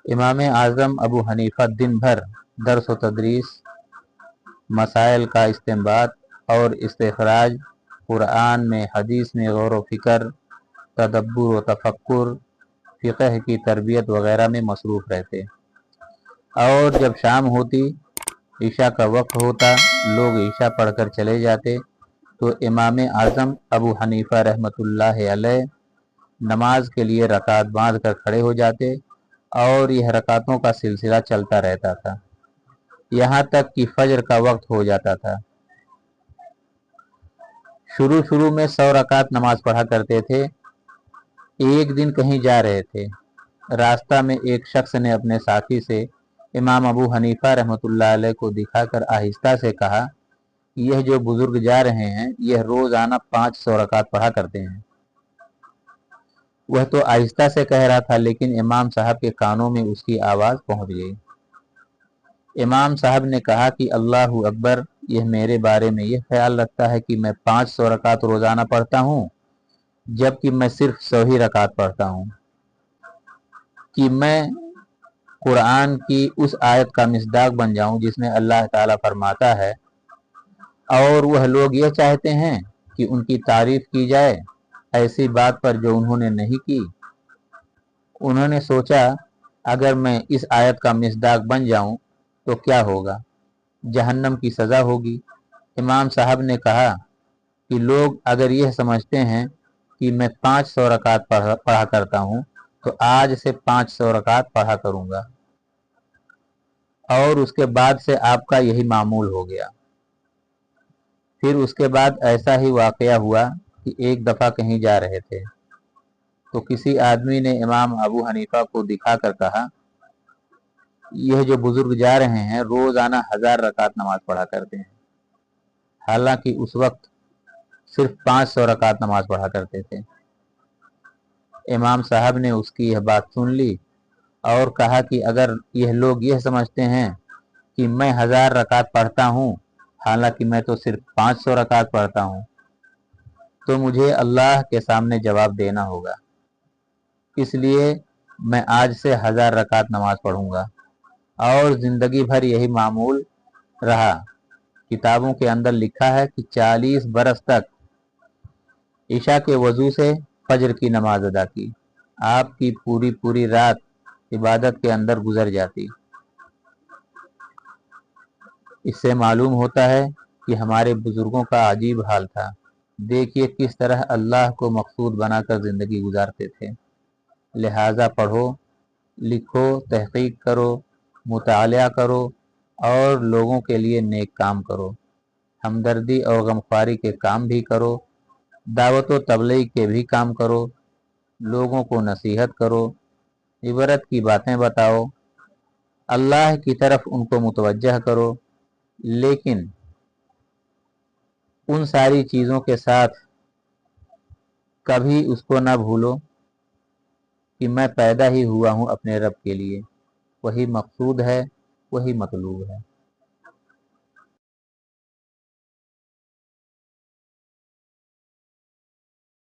इमाम आज़म अबू हनीफा दिन भर दर्स व तदरीस, मसाइल का इस्तिंबात और इस्तिखराज, कुरान में हदीस में गौर व फिक्र, तदब्बुर व तफक्कुर, फ़िक़ह की तरबियत वगैरह में मसरूफ़ रहते। और जब शाम होती, ईशा का वक्त होता, लोग ईशा पढ़कर चले जाते तो इमाम आज़म अबू हनीफा रहमतुल्लाह अलैह नमाज के लिए रकात बांध कर खड़े हो जाते और यह रकातों का सिलसिला चलता रहता था यहाँ तक कि फजर का वक्त हो जाता था। शुरू शुरू में 100 रकात नमाज पढ़ा करते थे। एक दिन कहीं जा रहे थे, रास्ता में एक शख्स ने अपने साथी से इमाम अबू हनीफा रहमतुल्लाह अलैह को दिखाकर आहिस्ता से कहा, यह जो बुजुर्ग जा रहे हैं यह रोजाना 500 रकात पढ़ा करते हैं। वह तो आहिस्ता से कह रहा था, लेकिन इमाम साहब के कानों में उसकी आवाज पहुंच गई। इमाम साहब ने कहा कि अल्लाहु अकबर, यह मेरे बारे में यह ख्याल रखता है कि मैं 500 रकात रोजाना पढ़ता हूँ, जबकि मैं सिर्फ 100 ही रकात पढ़ता हूँ। कि मैं कुरान की उस आयत का मिसदाक बन जाऊं जिसमें अल्लाह ताला फरमाता है, और वह लोग यह चाहते हैं कि उनकी तारीफ की जाए ऐसी बात पर जो उन्होंने नहीं की। उन्होंने सोचा, अगर मैं इस आयत का मिसदाक बन जाऊं तो क्या होगा, जहन्नम की सज़ा होगी। इमाम साहब ने कहा कि लोग अगर यह समझते हैं कि मैं 500 रकात पढ़ा करता हूं तो आज से 500 रकात पढ़ा करूंगा। और उसके बाद से आपका यही मामूल हो गया। फिर उसके बाद ऐसा ही वाकया हुआ कि एक दफ़ा कहीं जा रहे थे तो किसी आदमी ने इमाम अबू हनीफा को दिखाकर कहा, यह जो बुजुर्ग जा रहे हैं रोजाना 1000 रकात नमाज पढ़ा करते हैं, हालांकि उस वक्त सिर्फ 500 रकात नमाज पढ़ा करते थे। इमाम साहब ने उसकी यह बात सुन ली और कहा कि अगर यह लोग यह समझते हैं कि मैं 1000 रकात पढ़ता हूँ, हालांकि मैं तो सिर्फ 500 रकात पढ़ता हूँ, तो मुझे अल्लाह के सामने जवाब देना होगा। इसलिए मैं आज से 1000 रकात नमाज पढ़ूंगा। और जिंदगी भर यही मामूल रहा। किताबों के अंदर लिखा है कि 40 बरस तक ईशा के वजू से फजर की नमाज अदा की। आपकी पूरी पूरी रात इबादत के अंदर गुजर जाती। इससे मालूम होता है कि हमारे बुजुर्गों का अजीब हाल था। देखिए किस तरह अल्लाह को मकसूद बनाकर ज़िंदगी गुजारते थे। लिहाजा पढ़ो, लिखो, तहकीक करो, मुतालिया करो और लोगों के लिए नेक काम करो। हमदर्दी और गमख्वारी के काम भी करो, दावत व तबलीग के भी काम करो, लोगों को नसीहत करो, इबरत की बातें बताओ, अल्लाह की तरफ उनको मुतवज्जह करो। लेकिन उन सारी चीज़ों के साथ कभी उसको ना भूलो कि मैं पैदा ही हुआ हूँ अपने रब के लिए। वही मकसूद है, वही मतलूब है।